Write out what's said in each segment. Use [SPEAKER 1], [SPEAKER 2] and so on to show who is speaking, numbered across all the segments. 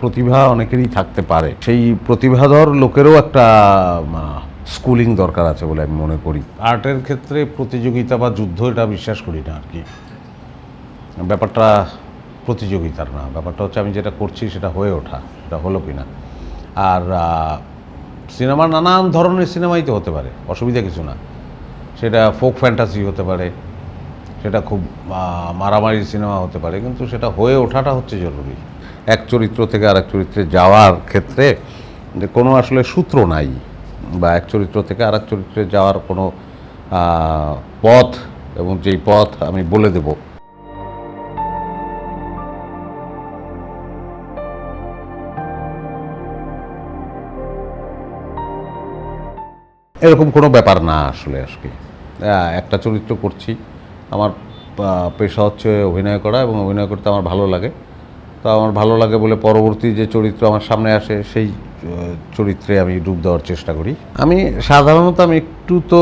[SPEAKER 1] প্রতিভা অনেকেরই থাকতে পারে, সেই প্রতিভাধর লোকেরও একটা স্কুলিং দরকার আছে বলে আমি মনে করি। আর্টের ক্ষেত্রে প্রতিযোগিতা বা যুদ্ধ এটা বিশ্বাস করি না আর কি। ব্যাপারটা প্রতিযোগিতার না, ব্যাপারটা হচ্ছে আমি যেটা করছি সেটা হয়ে ওঠা, সেটা হলো কি না। আর সিনেমা নানান ধরনের সিনেমাই তো হতে পারে, অসুবিধা কিছু না। সেটা ফোক ফ্যান্টাসি হতে পারে, সেটা খুব মারামারি সিনেমা হতে পারে, কিন্তু সেটা হয়ে ওঠাটা হচ্ছে জরুরি। এক চরিত্র থেকে আরেক চরিত্রে যাওয়ার ক্ষেত্রে যে কোনো আসলে সূত্র নাই, বা এক চরিত্র থেকে আরেক চরিত্রে যাওয়ার কোনো পথ, এবং যেই পথ আমি বলে দেব, এরকম কোনো ব্যাপার না আসলে। একটা চরিত্র করছি, আমার পেশা হচ্ছে অভিনয় করা, এবং অভিনয় করতে আমার ভালো লাগে। তো আমার ভালো লাগে বলে পরবর্তী যে চরিত্র আমার সামনে আসে সেই চরিত্রে আমি ডুব দেওয়ার চেষ্টা করি। আমি সাধারণত একটু তো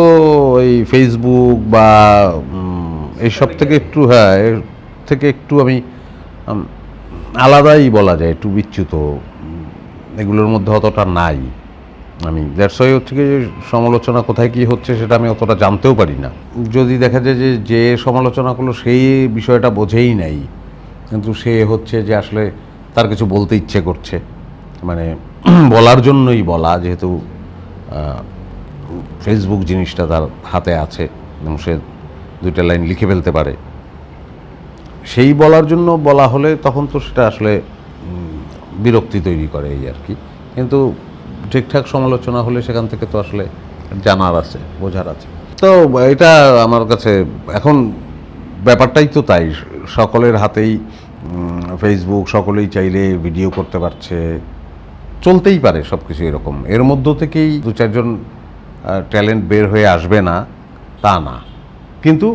[SPEAKER 1] এই ফেসবুক বা এইসব থেকে একটু, হ্যাঁ, এর থেকে একটু আমি আলাদাই বলা যায়, একটু বিচ্যুত, এগুলোর মধ্যে অতটা নাই আমি। দ্যাটস ওয়াই হচ্ছে কি, সমালোচনা কোথায় কী হচ্ছে সেটা আমি অতটা জানতেও পারি না। যদি দেখা যায় যে সমালোচনা করলো সেই বিষয়টা বোঝেই নাই, কিন্তু সে হচ্ছে যে আসলে তার কিছু বলতে ইচ্ছে করছে, মানে বলার জন্যই বলা, যেহেতু ফেসবুক জিনিসটা তার হাতে আছে এবং সে দুইটা লাইন লিখে ফেলতে পারে, সেই বলার জন্য বলা হলে তখন তো সেটা আসলে বিরক্তি তৈরি করে এই আর কি। কিন্তু ঠিকঠাক সমালোচনা হলে সেখান থেকে তো আসলে জানার আছে, বোঝার আছে। তো এটা আমার কাছে এখন ব্যাপারটাই তো তাই, সকলের হাতেই ফেসবুক, সকলেই চাইলে ভিডিও করতে পারছে, চলতেই পারে সব কিছু এরকম। এর মধ্য থেকেই দু চারজন ট্যালেন্ট বের হয়ে আসবে না তা না, কিন্তু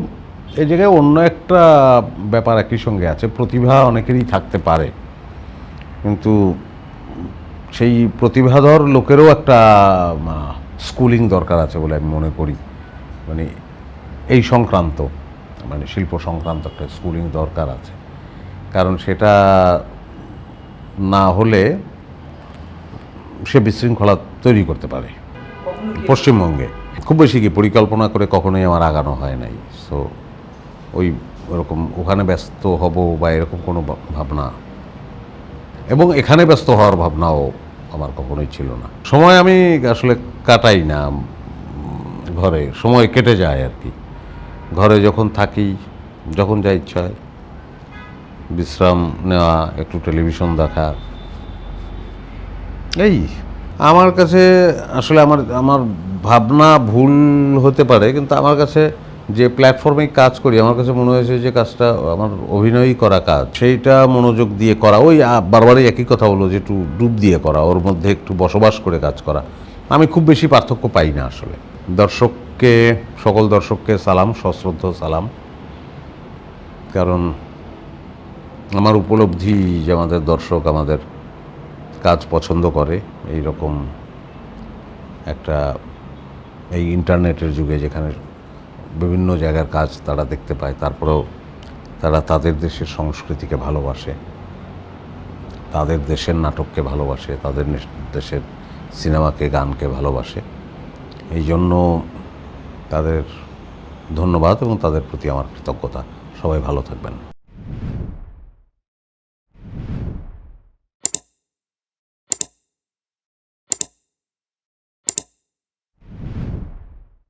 [SPEAKER 1] এই জায়গায় অন্য একটা ব্যাপার একই সঙ্গে আছে। প্রতিভা অনেকেরই থাকতে পারে, কিন্তু সেই প্রতিভাধর লোকেরও একটা স্কুলিং দরকার আছে বলে আমি মনে করি। মানে এই সংক্রান্ত, মানে শিল্প সংক্রান্ত একটা স্কুলিং দরকার আছে, কারণ সেটা না হলে সে বিশৃঙ্খলা তৈরি করতে পারে। পশ্চিমবঙ্গে খুব বেশি কি পরিকল্পনা করে কখনোই আমার আগানো হয় নাই। সো ওরকম ওখানে ব্যস্ত হব বা এরকম কোনো ভাবনা, এবং এখানে ব্যস্ত হওয়ার ভাবনাও আমার কখনোই ছিল না। সময় আমি আসলে কাটাই না, ঘরে সময় কেটে যায় আর কি। ঘরে যখন থাকি, যখন যা ইচ্ছা হয় বিশ্রাম নেওয়া, একটু টেলিভিশন দেখা, এই আমার কাছে আসলে আমার ভাবনা ভুল হতে পারে, কিন্তু আমার কাছে যে প্ল্যাটফর্মে কাজ করি, আমার কাছে মনে হয়েছে যে কাজটা আমার অভিনয়ই করা কাজ, সেইটা মনোযোগ দিয়ে করা, ওই বারবারই একই কথা হলো যে একটু ডুব দিয়ে করা, ওর মধ্যে একটু বসবাস করে কাজ করা, আমি খুব বেশি পার্থক্য পাই না আসলে। সকল দর্শককে সালাম, সশ্রদ্ধ সালাম, কারণ আমার উপলব্ধি যে আমাদের দর্শক আমাদের কাজ পছন্দ করে, এই রকম একটা এই ইন্টারনেটের যুগে যেখানে বিভিন্ন জায়গার কাজ তারা দেখতে পায়, তারপরেও তারা তাদের দেশের সংস্কৃতিকে ভালোবাসে, তাদের দেশের নাটককে ভালোবাসে, তাদের দেশের সিনেমাকে, গানকে ভালোবাসে। এই জন্য তাদের ধন্যবাদ এবং তাদের প্রতি আমার কৃতজ্ঞতা। সবাই ভালো থাকবেন।